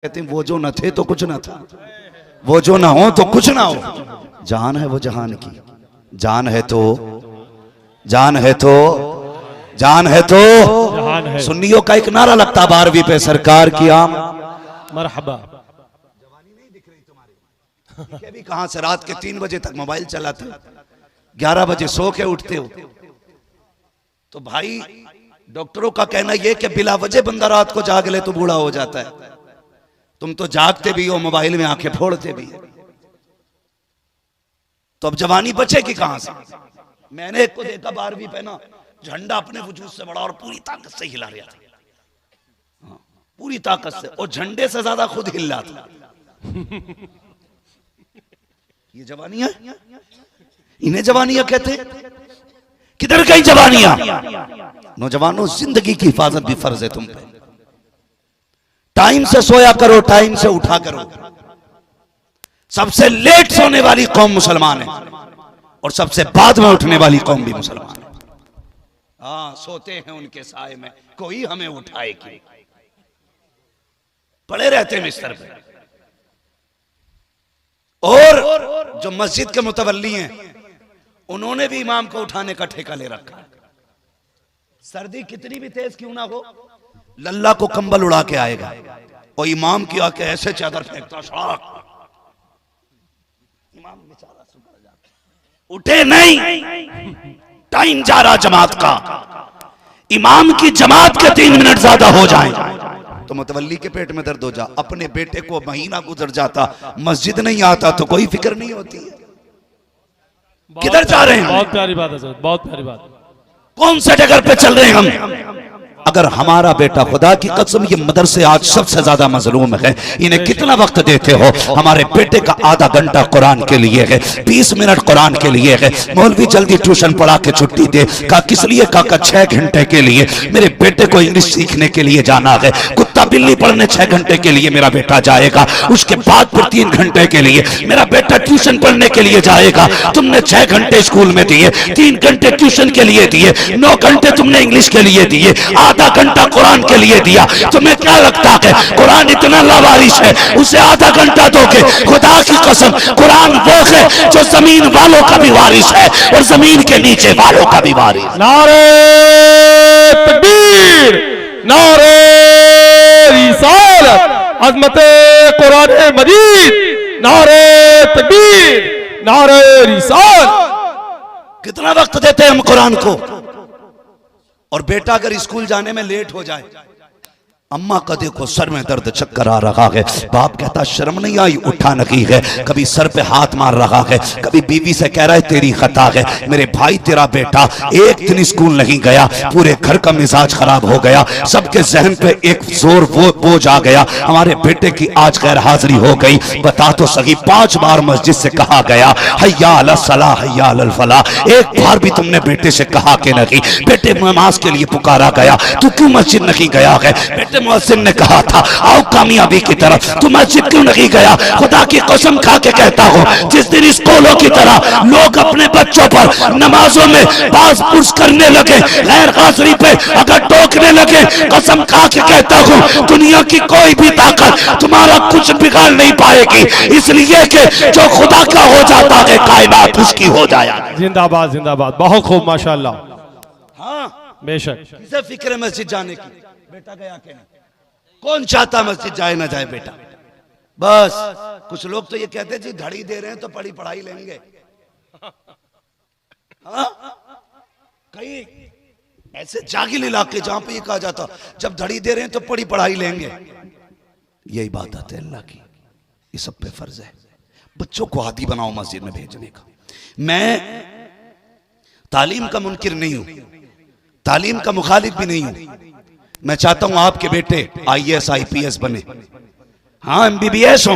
कहते हैं वो जो न थे तो कुछ न था, वो जो ना हो तो कुछ ना हो। जान है वो जहान की, जान है तो, जान है तो, जान है तो जहान है। सुन्नियों का एक नारा लगता 12वीं पे, सरकार की आम मरहबा। भी कहां से रात के 3 बजे तक मोबाइल चलाते, 11 बजे सो के उठते हो। तो भाई डॉक्टरों का कहना यह कि बिला वजह बंदा रात को जाग ले तो बूढ़ा हो जाता है। तुम तो जागते भी हो, मोबाइल में आंखें फोड़ते भी हो, तो अब जवानी बचेगी कहां से। मैंने एक को देखा 12वीं पे ना, झंडा अपने वजूद से बड़ा और पूरी ताकत से हिला रहा था, पूरी ताकत से, और झंडे से ज्यादा खुद हिल रहा था। ये जवानियां, इन्हें जवानियां कहते। किधर गई जवानियां? नौजवानों, जिंदगी की हिफाजत भी फर्ज है तुम पे। टाइम से सोया करो, टाइम से उठा करो। सबसे लेट सोने वाली कौम मुसलमान है और सबसे बाद में उठने वाली कौम भी मुसलमान है। हाँ, सोते हैं उनके साए में, कोई हमें उठाए क्यों, पड़े रहते हैं बिस्तर पे। और जो मस्जिद के मुतवल्ली हैं, उन्होंने भी इमाम को उठाने का ठेका ले रखा है। सर्दी कितनी भी तेज क्यों ना हो, लल्ला को कंबल उड़ा के आएगा और इमाम की आके ऐसे चादर फेंकता, इमाम बेचारा सुधर जाता, उठे नहीं। टाइम जा रहा जमात का, इमाम की जमात के 3 मिनट ज्यादा हो जाएं तो मुतवल्ली के पेट में दर्द हो जा। अपने बेटे को महीना गुजर जाता, मस्जिद नहीं आता तो कोई फिक्र नहीं होती है। किधर जा रहे हैं? बहुत प्यारी बात है सर, बहुत प्यारी बात। कौन से डगर पे चल रहे हैं हम? अगर हमारा बेटा, खुदा की कसम ये मदरसे आज सबसे ज्यादा मजलूम है, इन्हें कितना वक्त देते हो? हमारे बेटे का आधा घंटा कुरान के लिए है, 20 मिनट कुरान के लिए है। मौलवी जल्दी ट्यूशन पढ़ा के छुट्टी दे। का किस लिए? का 6 घंटे के लिए। मेरे बेटे को इंग्लिश सीखने के लिए जाना है। कुत्ता बिल्ली पढ़ने 6 घंटे के लिए मेरा बेटा जाएगा, उसके बाद फिर 3 घंटे के लिए मेरा बेटा ट्यूशन पढ़ने के लिए जाएगा। तुमने 6 घंटे स्कूल में दिए, 3 घंटे ट्यूशन के लिए दिए, 9 घंटे तुमने इंग्लिश के लिए दिए, आधा घंटा कुरान के लिए दिया। तुम्हें क्या लगता है कुरान इतना लावारिस है, उसे आधा घंटा दोगे? खुदा की कसम, कुरान वो है जो जमीन वालों का भी वारिस है और जमीन के नीचे वालों का भी वारिस। नारे तकबीर, नारे रिसालत, अज़मते कुरान मजीद, नारे तकबीर, नारे रिसालत। कितना वक्त देते हैं हम कुरान को? और बेटा अगर स्कूल जाने में लेट हो जाए, अम्मा का देखो सर में दर्द, चक्कर आ रहा है, बाप कहता शर्म नहीं आई, उठा नहीं है। कभी सर पे हाथ मार रहा है, कभी बीवी से कह रहा है तेरी खता है। मेरे भाई तेरा बेटा एक दिन स्कूल नहीं गया, पूरे घर का मिजाज खराब हो गया, सबके जहन पे एक जोर बोझ आ गया। हमारे बेटे की आज गैर हाजिरी हो गई। बता तो सही, 5 बार मस्जिद से कहा गया हय्या अला सलाह, हय्या अल फलाह, एक बार भी तुमने बेटे से कहा कि नहीं? बेटे नमाज के लिए पुकारा गया, तू क्यों मस्जिद नहीं गया है? बेटे मुअज्जिन ने कहा था आओ कामयाबी की तरफ, तू मस्जिद क्यों नहीं गया? खुदा की कसम खा के कहता हूं, जिस दिन स्कूलों की तरह लोग अपने बच्चों पर नमाजों में बाज पुश करने लगे, गैर हाजिरी पे अगर टोकने लगे, कसम खा के कहता हूं दुनिया की कोई भी ताकत तुम्हारा कुछ बिगाड़ नहीं पाएगी, इसलिए कि जो खुदा का हो जाता है कायनात उसकी हो जाया। जिंदाबाद जिंदाबाद, बहुत खूब माशाल्लाह। हाँ बेशक। किसे फिक्र है मस्जिद जाने की? बेटा गया कि नहीं? कौन चाहता मस्जिद जाए ना जाए बेटा? बस कुछ लोग तो ये कहते जी धड़ी दे रहे हैं तो पढ़ी पढ़ाई लेंगे। हाँ? कई ऐसे जागिल इलाके जहां पे ये कहा जाता जब धड़ी दे रहे हैं तो पढ़ी पढ़ाई लेंगे। यही बात है अल्लाह की, ये सब पे फर्ज है बच्चों को आदी बनाओ मस्जिद में भेजने का। मैं तालीम का मुनकिर नहीं हूं, तालीम का मुखालिफ भी नहीं हूं। मैं चाहता हूं आपके बेटे IAS IPS बने, हाँ MBBS हो,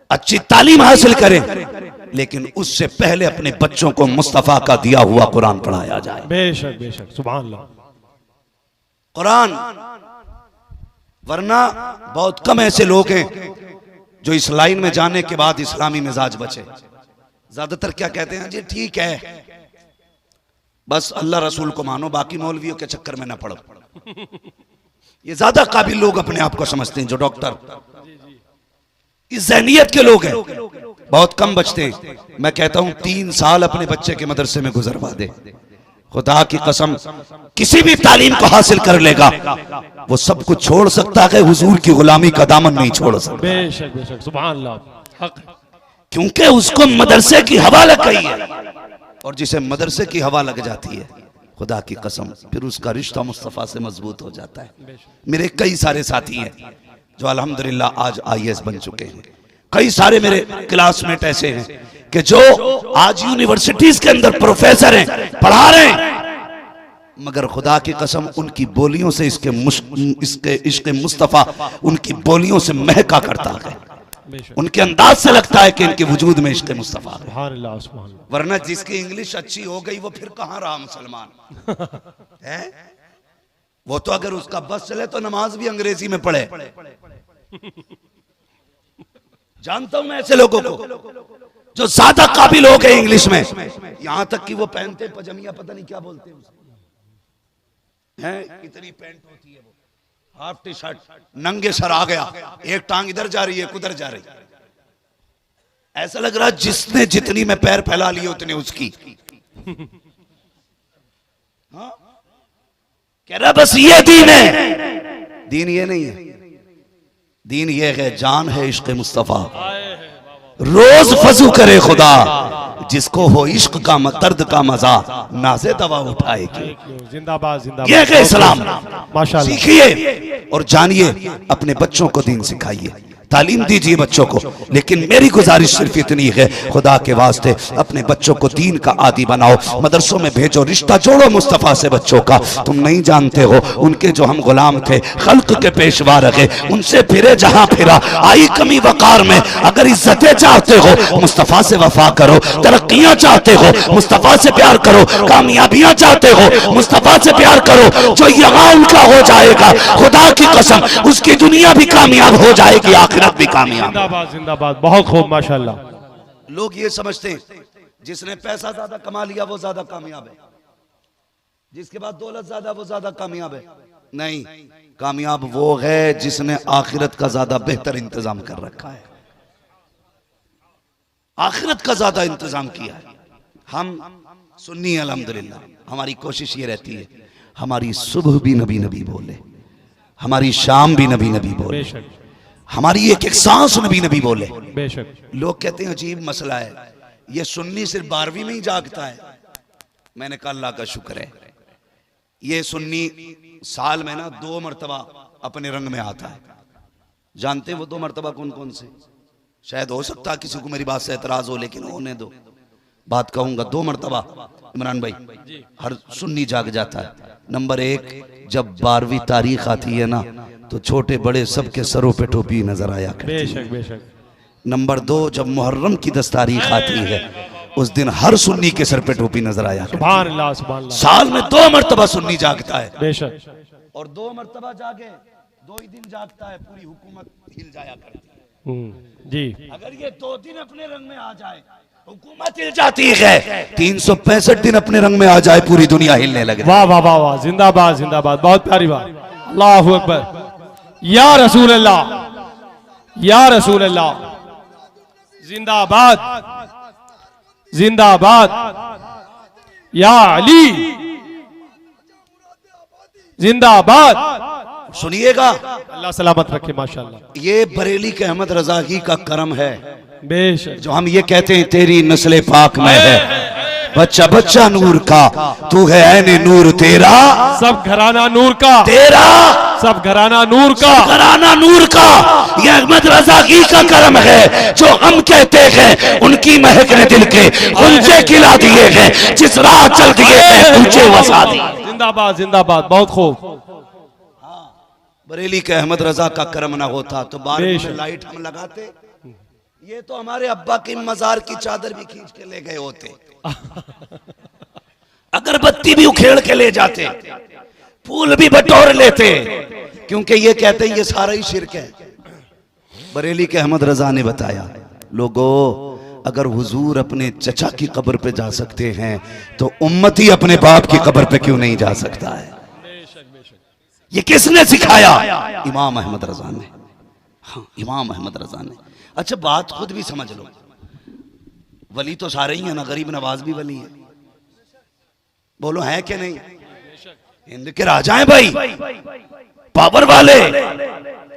अच्छी तालीम हासिल करें, लेकिन उससे पहले अपने बच्चों को मुस्तफा का दिया हुआ कुरान पढ़ाया जाए। बेशक बेशक, सुभान अल्लाह। कुरान, वरना बहुत कम ऐसे लोग हैं जो इस लाइन में जाने के बाद इस्लामी मिजाज बचे। ज्यादातर क्या कहते हैं जी ठीक है बस अल्लाह रसूल को मानो, बाकी मौलवियों के चक्कर में ना पड़ो। ये ज्यादा काबिल लोग अपने आप को समझते हैं, जो डॉक्टर इस ज़हनियत के लोग हैं, बहुत कम बचते हैं। मैं कहता हूं 3 साल अपने बच्चे के मदरसे में गुजरवा दे, खुदा की कसम किसी भी तालीम को हासिल कर लेगा, वो सब कुछ छोड़ सकता है, हुजूर की गुलामी का दामन नहीं छोड़ सकता। बेशक बेशक सुभान अल्लाह हक है। क्योंकि उसको मदरसे की हवा लग गई है, और जिसे मदरसे की हवा लग जाती है, खुदा की कसम फिर उसका रिश्ता मुस्तफ़ा से मजबूत हो जाता है। मेरे कई सारे साथी हैं जो अल्हम्दुलिल्लाह आज IAS बन चुके हैं। कई सारे मेरे क्लासमेट ऐसे हैं कि जो आज यूनिवर्सिटीज के अंदर प्रोफेसर हैं, पढ़ा रहे हैं, मगर खुदा की कसम उनकी बोलियों से इसके इश्क़ मुस्तफ़ा उनकी बोलियों से महका करता है। उनके अंदाज से लगता है कि इनके वजूद में इश्क़ मुस्तफ़ा है। सुभान अल्लाह सुभान अल्लाह। वरना जिसकी इंग्लिश अच्छी हो गई वो फिर कहां रहा मुसलमान है? वो तो अगर उसका बस चले तो नमाज भी अंग्रेजी में पढ़े। जानता हूं मैं ऐसे लोगों को जो ज्यादा काबिल हो गए इंग्लिश में, यहां तक कि वो पहनते पजामिया, पता नहीं क्या बोलते हैं उसे, हैं इतनी पैंट होती है, वो हाफ टी शर्ट, नंगे सर आ गया, एक टांग इधर जा रही है उधर जा रही, ऐसा लग रहा जिसने जितनी में पैर फैला लिए उतने उसकी। हाँ? कह रहा बस ये दीन है। दीन ये नहीं है, दीन ये है, जान है इश्क़ मुस्तफ़ा। रोज फजू करे खुदा, जिसको हो इश्क का दर्द का मजा, नाज़े दवा उठाएगी। जिंदाबाद जिंदाबाद। ये है इस्लाम। माशाअल्लाह। सीखिए और जानिए, अपने बच्चों को दीन सिखाइए, तालीम दीजिए बच्चों को। लेकिन मेरी गुजारिश सिर्फ इतनी है, खुदा के वास्ते अपने बच्चों को दीन का आदी बनाओ, मदरसों में भेजो, रिश्ता जोड़ो मुस्तफ़ा से बच्चों का। तुम नहीं जानते हो उनके जो हम गुलाम थे, खल्क के पेशवा रहे, उनसे फिरे जहां फिरा, आई कमी वकार में। अगर इज्जतें चाहते हो मुस्तफ़ा से वफा करो, तरक्कियां चाहते हो मुस्तफ़ा से प्यार करो, कामयाबियां चाहते हो मुस्तफ़ा से प्यार करो। जो यहाँ उनका हो जाएगा, खुदा की कसम उसकी दुनिया भी कामयाब हो जाएगी, आखिरत भी कामयाब। जिंदाबाद जिंदाबाद। बहुत खूब माशाअल्लाह। लोग ये समझते हैं जिसने पैसा ज्यादा कमा लिया वो ज्यादा कामयाब है, जिसके बाद दौलत ज्यादा वो ज्यादा कामयाब है। नहीं, कामयाब वो है जिसने आखिरत का ज्यादा बेहतर इंतजाम कर रखा है, आखिरत का ज्यादा इंतजाम किया है। हम सुन्नी अल्हम्दुलिल्लाह, हमारी कोशिश ये रहती है हमारी सुबह भी नबी नबी बोले, हमारी शाम भी नबी नबी बोले, हमारी एक एक सांस नबी नबी बोले। बेशक। लोग कहते हैं अजीब मसला है, ये सुन्नी सिर्फ 12वीं में ही जागता है। मैंने कहा अल्लाह का शुक्र है, ये सुन्नी साल में ना 2 मरतबा अपने रंग में आता है। जानते हैं वो 2 मरतबा कौन कौन से? शायद हो सकता है किसी को मेरी बात से एतराज हो, लेकिन होने दो, बात कहूंगा। 2 मरतबा इमरान भाई हर सुन्नी जाग जाता है। नंबर 1, जब 12वीं तारीख आती है ना, तो छोटे बड़े सबके सरों पे टोपी नजर आया करती है। बेशक बेशक। नंबर 2, जब मुहर्रम की 10 तारीख आती है, उस दिन हर सुन्नी के सर पे टोपी नजर आया करती है। सुभान अल्लाह सुभान अल्लाह। साल में 2 मरतबा सुन्नी जागता है, बेशक। और 2 मरतबा जागे 2 ही दिन जागता है, पूरी हुकूमत हिल जाया करती है। जी। अगर ये 2 दिन अपने रंग में आ जाए, हुकूमत हिल जाती है। 365 दिन अपने रंग में आ जाए, पूरी दुनिया हिलने लगे। वाह वाह वाह वाह। जिंदाबाद जिंदाबाद। बहुत प्यारी बात। अल्लाहु अकबर। या रसूल अल्लाह, या रसूल अल्लाह। जिंदाबाद जिंदाबाद। या अली जिंदाबाद। सुनिएगा, अल्लाह सलामत रखे माशाअल्लाह। ये बरेली के अहमद रजा ही का करम है, बेशक। जो हम ये कहते हैं तेरी नस्ले पाक में है, बच्चा बच्चा नूर का, तू है ऐने नूर तेरा, सब घराना नूर का, तेरा सब घराना नूर का, घराना नूर का। ये अहमद रजा ही का करम है, जो हम कहते हैं उनकी महक ने दिल के गुंजे खिला दिए हैं, जिस राह चल दिए हैं ऊंचे वसा दिए। जिंदाबाद जिंदाबाद। बहुत खूब। बरेली के अहमद रजा का करम ना होता तो 12 में लाइट हम लगाते, ये तो हमारे अब्बा की मजार की चादर भी खींच के ले गए होते, अगरबत्ती भी उखेड़ के ले जाते, फूल भी बटोर लेते, क्योंकि ये कहते हैं ये सारा ही शिरक है। बरेली के अहमद रजा ने बताया, लोगों अगर हुजूर अपने चचा की कब्र पे जा सकते हैं तो उम्मती अपने बाप की कब्र पे क्यों नहीं जा सकता है? ये किसने सिखाया? इमाम अहमद रजा ने। हाँ, इमाम अहमद रजा ने। अच्छा बात खुद भी समझ लो, वली तो सारे ही हैं ना, गरीब नवाज भी वली है, बोलो है कि नहीं? हिंद के राजा हैं भाई, पावर वाले,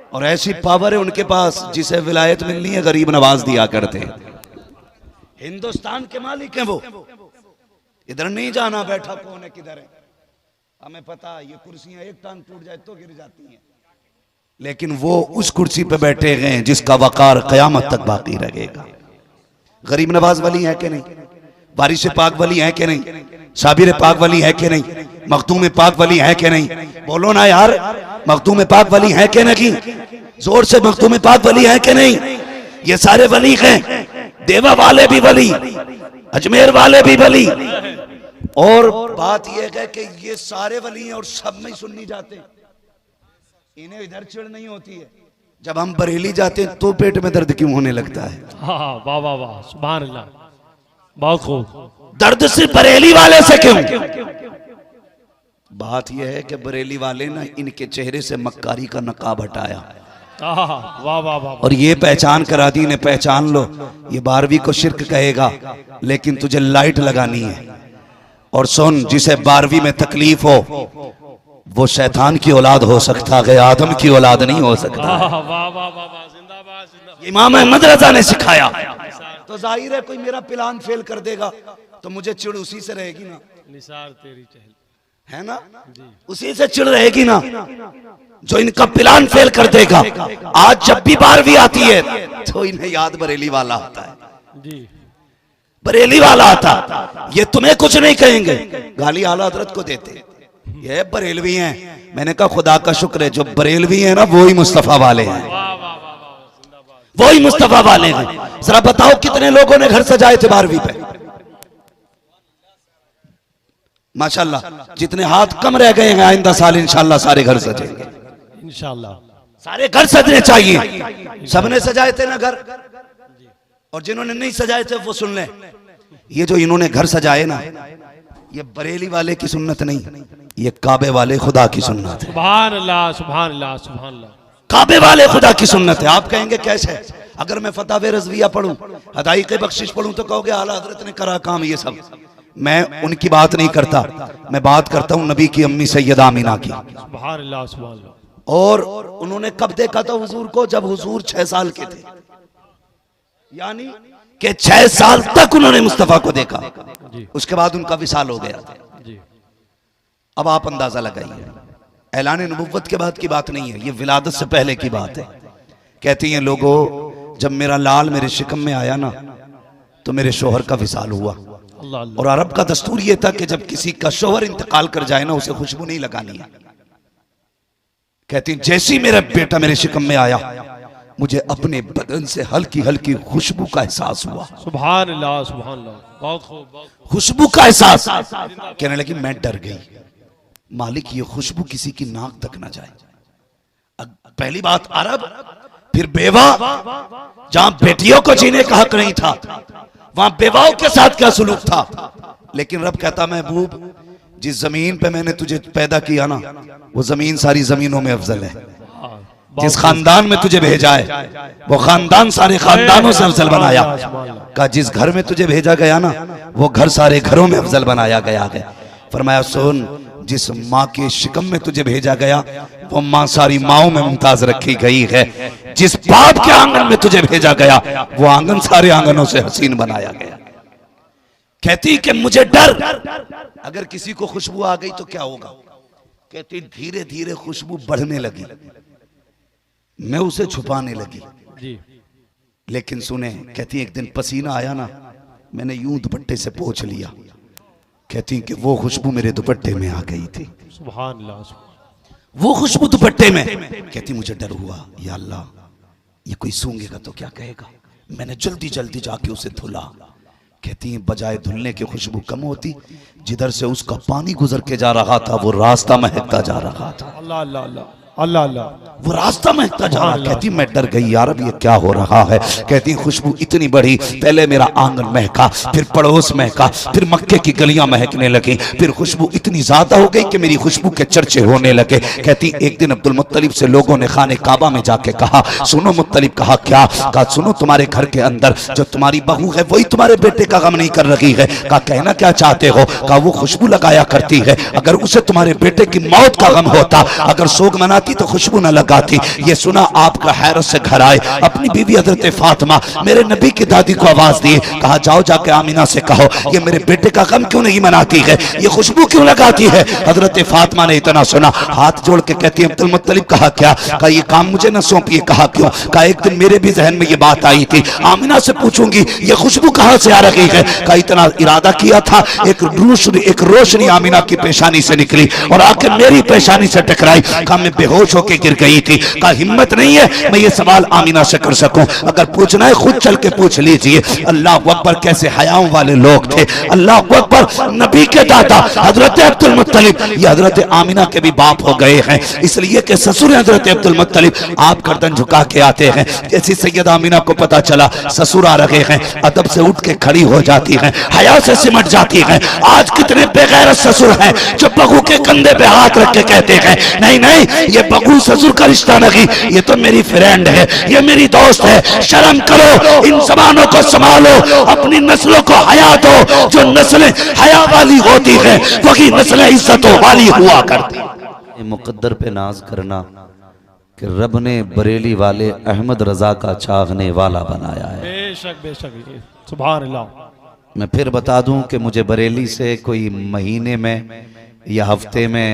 और ऐसी पावर है उनके पास जिसे विलायत मिलनी है गरीब नवाज दिया करते हैं। हिंदुस्तान के मालिक हैं वो, इधर नहीं जाना बैठा कौन है किधर है, हमें पता, ये कुर्सियां एक टांग टूट जाए तो गिर जाती हैं, लेकिन वो उस कुर्सी पे बैठे गए हैं जिसका वकार कयामत तक बाकी रहेगा। गरीब नवाज वली है कि नहीं? बारिश पाक वली है कि नहीं? साबिर पाक वली है कि नहीं? मखदूम पाक वली है कि नहीं? बोलो ना यार, मखदूम पाक वली है कि नहीं? जोर से, मखदूम पाक वली है कि नहीं? ये सारे वली हैं, देवा वाले भी वली, अजमेर वाले भी वली। और बात यह है कि ये सारे वली हैं और सब में सुन्नी जाते हैं, इन्हें इधर चिढ़ नहीं होती है। जब हम बरेली जाते हैं तो पेट में दर्द क्यों होने लगता है? हाँ, वाह वाह वाह, सुभान अल्लाह, बहुत खूब। दर्द सिर्फ बरेली वाले से क्यों? बात यह है कि बरेली वाले ना इनके चेहरे से मक्कारी का नकाब हटाया, वाह वाह वाह, और ये पहचान करा दी, इन्हें पहचान लो, ये 12वीं को शिर्क कहेगा लेकिन तुझे लाइट लगानी है। और सुन, जिसे 12वीं में तकलीफ हो वो शैतान की औलाद हो सकता है, आदम की औलाद नहीं हो सकता। वाह वाह वाह वाह, जिंदाबाद जिंदाबाद। इमाम अहमद रजा ने सिखाया। तो जाहिर है कोई मेरा प्लान फेल कर देगा तो मुझे चिढ़ उसी से रहेगी ना, निसार तेरी चहल, है ना, उसी से चिढ़ रहेगी ना जो इनका प्लान फेल कर देगा। आज जब भी 12वीं आती है तो इन्हें याद बरेली वाला आता है जी, बरेली वाला आता। ये तुम्हें कुछ नहीं कहेंगे, गाली आला हजरत को देते, ये बरेलवी हैं। मैंने कहा खुदा का शुक्र है जो बरेलवी हैं ना वो ही मुस्तफा वाले हैं, वो ही मुस्तफा वाले हैं। जरा बताओ कितने लोगों ने घर सजाए थे 12वीं पे? माशाल्लाह, जितने हाथ कम रह गए हैं आइंदा साल इंशाल्लाह सारे घर सजेंगे, इंशाल्लाह सारे घर सजने चाहिए। सबने सजाए थे ना घर, और जिन्होंने नहीं सजाए थे वो सुन ले, ये जो इन्होंने घर सजाए ना ये बरेली वाले की सुन्नत नहीं, ये काबे वाले खुदा की सुन्नत है। सुभान अल्लाह सुभान अल्लाह सुभान अल्लाह, काबे वाले खुदा की सुन्नत है। आप कहेंगे कैसे? अगर मैं फतावे रज़विया पढ़ूं, हदाइक़ बख्शिश पढ़ूं तो कहोगे आला हजरत ने करा काम ये सब। मैं उनकी बात नहीं करता, मैं बात करता हूं नबी की अम्मी सैयदा आमिना की। सुभान अल्लाह सुभान अल्लाह। और उन्होंने कब देखा था हुजूर को? जब हुजूर 6 साल के थे, यानी कि 6 साल तक उन्होंने मुस्तफा को देखा, उसके बाद उनका विसाल हो गया। अब आप अंदाजा लगाइए, ऐलान नबुव्वत के बाद की बात नहीं है, ये विलादत से पहले की बात है। कहती हैं लोगों, जब मेरा लाल मेरे शिकम में आया ना तो मेरे शोहर का विसाल हुआ। और अरब का दस्तूर ये था कि जब किसी का शोहर इंतकाल कर जाए ना उसे खुशबू नहीं लगानी है। कहती जैसे ही मेरा बेटा मेरे शिकम में आया मुझे अपने बदन से हल्की हल्की खुशबू का एहसास हुआ। सुभान अल्लाह सुभान अल्लाह, बहुत खूब। खुशबू का एहसास। कहने लगी मैं डर गई, मालिक ये खुशबू किसी की नाक तक ना जाए। पहली बात अरब, फिर बेवा, जहां बेटियों को जीने का हक नहीं था वहां बेवाओं के साथ क्या सुलूक था। लेकिन रब कहता महबूब जिस जमीन पे मैंने तुझे पैदा किया ना वो जमीन सारी जमीनों में अफजल है। जिस खानदान में तुझे भेजा है वो खानदान सारे खानदानों से अफजल बनाया का। जिस घर में तुझे भेजा गया ना वो घर सारे घरों में अफजल बनाया गया है। फरमाया सुन, जिस माँ के शिकम में तुझे भेजा गया वो माँ सारी माओं में मुमताज रखी गई है। जिस बाप के आंगन में तुझे भेजा गया वो आंगन सारे आंगनों से हसीन बनाया गया। कहती कि मुझे डर, अगर किसी को खुशबू आ गई तो क्या होगा। कहती धीरे धीरे खुशबू बढ़ने लगी, मैं उसे छुपाने लगी जी। लेकिन सुने, कहती एक दिन पसीना आया ना मैंने यूं दुपट्टे से पोंछ लिया। कहती कि वो खुशबू मेरे दुपट्टे में आ गई थी। सुभान अल्लाह, वो खुशबू दुपट्टे में। कहती मुझे डर हुआ, या अल्लाह ये कोई सूंघेगा तो क्या कहेगा। मैंने जल्दी जल्दी जाके उसे धुला। कहती है बजाय धुलने की खुशबू कम होती, जिधर से उसका पानी गुजर के जा रहा था वो रास्ता महकता जा रहा था। अल्लाह अल्लाह अल्लाह अल्लाह अल्लाह। वो रास्ता महकता जा रहा। कहती मैं डर गई, यार अब ये क्या हो रहा है। कहती खुशबू इतनी बड़ी, पहले मेरा आंगन महका, फिर पड़ोस महका, फिर मक्के की गलियां महकने लगी, फिर खुशबू इतनी ज्यादा हो गई कि मेरी खुशबू के चर्चे होने लगे। कहती एक दिन अब्दुल मुत्तलिब से लोगों ने खाने काबा में जाके कहा, सुनो मुत्तलिब। कहा क्या? कहा सुनो, तुम्हारे घर के अंदर जो तुम्हारी बहू है वही तुम्हारे बेटे का गम नहीं कर रही है। कहा कहना क्या चाहते हो? कहा वो खुशबू लगाया करती है, अगर उसे तुम्हारे बेटे की मौत का गम होता, अगर सोग मनाती तो खुशबू न लगाती। ये सुना आपका हैरत से घर आए, अपनी बीवी हजरत फातिमा मेरे नबी की दादी को आवाज दी। कहा जाओ जाके आमिना से कहो ये मेरे बेटे का गम क्यों नहीं मनाती है, ये खुशबू क्यों लगाती है। हजरत फातिमा ने इतना सुना, हाथ जोड़ के कहती है अब्दुल मुत्तलिब कहा क्या? कहा ये काम मुझे न सौंपिए। कहा क्यों? कहा एक दिन मेरे भी जहन में ये बात आई थी, आमिना से पूछूंगी ये खुशबू कहां से आ रही है। कहा इतना इरादा किया था, एक रोशनी आमिना की पेशानी से निकली और आकर मेरी पेशानी से टकराई। कहा मैं बेहोश होकर गिर गई थी। कहा हिम्मत नहीं है मैं ये सवाल आमिना से कर सकूं, अगर पूछना है खुद चल के पूछ लीजिए। अल्लाह अकबर, कैसे हयाओं वाले लोग थे। अल्लाह अकबर, नबी के दादा हजरत अब्दुल मुत्तलिब ये हजरत आमिना के भी बाप हो गए हैं, इसलिए कि ससुर हजरत अब्दुल मुत्तलिब आप गर्दन झुका के आते हैं। जैसी सैयद आमिना को पता चला ससुर आ रहे हैं, अदब से उठ के खड़ी हो जाती हैं, हया से सिमट जाती हैं। आज कितने बेगैरत ससुर हैं जो बहू के कंधे पे हाथ रख के कहते हैं नहीं नहीं ये बहू ससुर का रिश्ता नहीं, ये तो मेरी फ्रेंड है, ये मेरी दोस्त है। शर्म करो, इन जबानों को संभालो, अपनी नस्लों को हया दो। जो नस्लें हया वाली होती है वही नस्लें इज्जतों वाली हुआ करती। मुकद्दर पे नाज करना कि रब ने बरेली वाले अहमद रजा का चाहने वाला बनाया है। बेशक बेशक, सुभान अल्लाह। मैं फिर बता दूं कि मुझे बरेली से कोई महीने में या हफ्ते में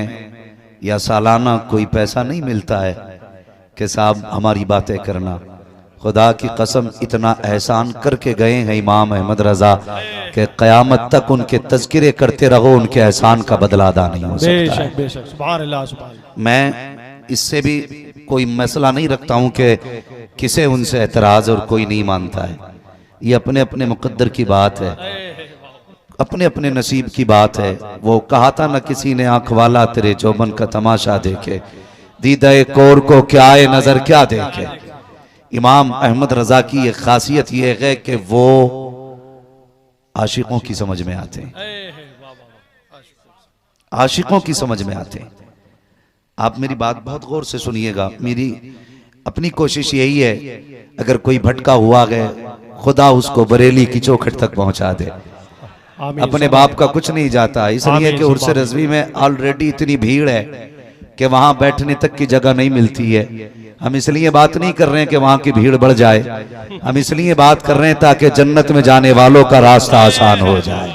या सालाना कोई पैसा नहीं मिलता है कि साहब हमारी बातें करना। खुदा की कसम इतना एहसान करके गए हैं इमाम अहमद रजा कि क़यामत तक उनके तज़किरे करते रहो, उनके एहसान का बदला अदा नहीं हो सकता है। बेशक बेशक, सुभान अल्लाह सुभान अल्लाह। मैं इससे भी कोई मसला नहीं रखता हूं कि किसे उनसे एतराज और कोई नहीं मानता है, ये अपने अपने मुकद्दर की बात है, अपने अपने नसीब की बात है। वो कहा था ना किसी ने, आंख वाला तेरे जोबन का तमाशा देखे, दीदाए कोर को क्या है नजर क्या देखे। इमाम अहमद रजा की एक खासियत यह है कि वो आशिकों की समझ में आते हैं, आशिकों की समझ में आते हैं। आप मेरी बात बहुत गौर से सुनिएगा, मेरी अपनी कोशिश यही है अगर कोई भटका हुआ है खुदा उसको बरेली की चौखट तक पहुंचा दे। अपने बाप का कुछ नहीं जाता, इसलिए कि उर्स रज़वी में ऑलरेडी इतनी भीड़ है कि वहां बैठने तक की जगह नहीं मिलती है। हम इसलिए बात नहीं कर रहे हैं कि वहां की भीड़ बढ़ जाए, हम इसलिए बात कर रहे हैं ताकि जन्नत में जाने वालों का रास्ता आसान हो जाए।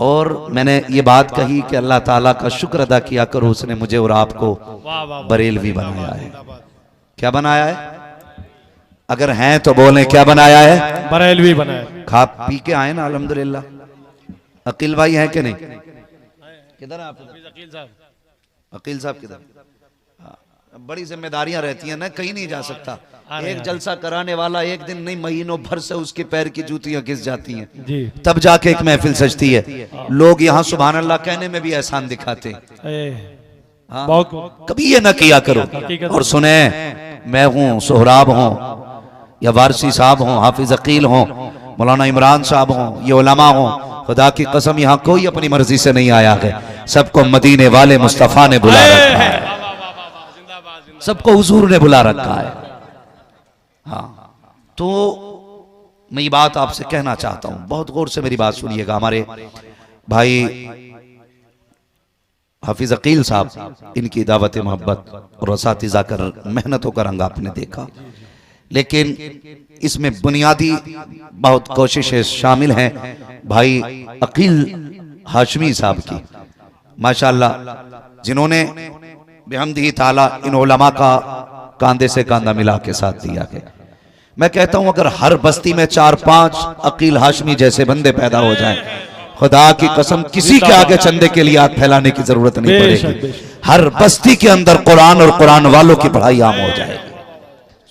और मैंने ये बात कही कि अल्लाह ताला का शुक्र अदा किया करो, उसने मुझे और आपको बरेलवी बनाया है। क्या बनाया है? अगर हैं तो बोलें क्या बनाया है? बरेलवी बनाया। खा पी के आए ना अल्हम्दुलिल्लाह। अकील भाई हैं कि नहीं? किधर आप? अकील साहब किधर? बड़ी जिम्मेदारियां रहती हैं ना, कहीं नहीं जा सकता। एक जलसा कराने वाला एक दिन नहीं महीनों भर से उसके पैर की जूतियां घिस जाती हैं जी, तब जाके एक महफिल सजती है। लोग यहाँ सुभान अल्लाह कहने में भी एहसान दिखाते हैं। हाँ, कभी ये ना किया करो। और सुने, मैं हूँ, सोहराब हूँ या वारसी साहब हों, हाफिज अकील हों, मौलाना इमरान साहब हों, ये उलमा हों, खुदा की कसम यहाँ कोई अपनी मर्जी से नहीं आया है, सबको मदीने वाले मुस्तफा ने बुला रखा है, सबको हुजूर ने बुला रखा है। हाँ, तो मैं ये बात आपसे कहना चाहता हूं, बहुत गौर से मेरी बात सुनिएगा। हमारे भाई हाफिज अकील साहब, इनकी दावत मोहब्बत और असातिज़ा कर मेहनतों का रंग आपने देखा, लेकिन इसमें बुनियादी बहुत कोशिशें शामिल हैं भाई अकील हाशमी साहब की, माशाअल्लाह, जिन्होंने बेहमदी ताला इन उलमा का कांधे से कांधा मिला के साथ दिया है। मैं कहता हूं अगर हर बस्ती में 4-5 अकील हाशमी जैसे बंदे पैदा हो जाएं, खुदा की कसम किसी के आगे चंदे के लिए हाथ फैलाने की जरूरत नहीं पड़ेगी। हर बस्ती के अंदर कुरान और कुरान वालों की पढ़ाई आम हो जाएगी।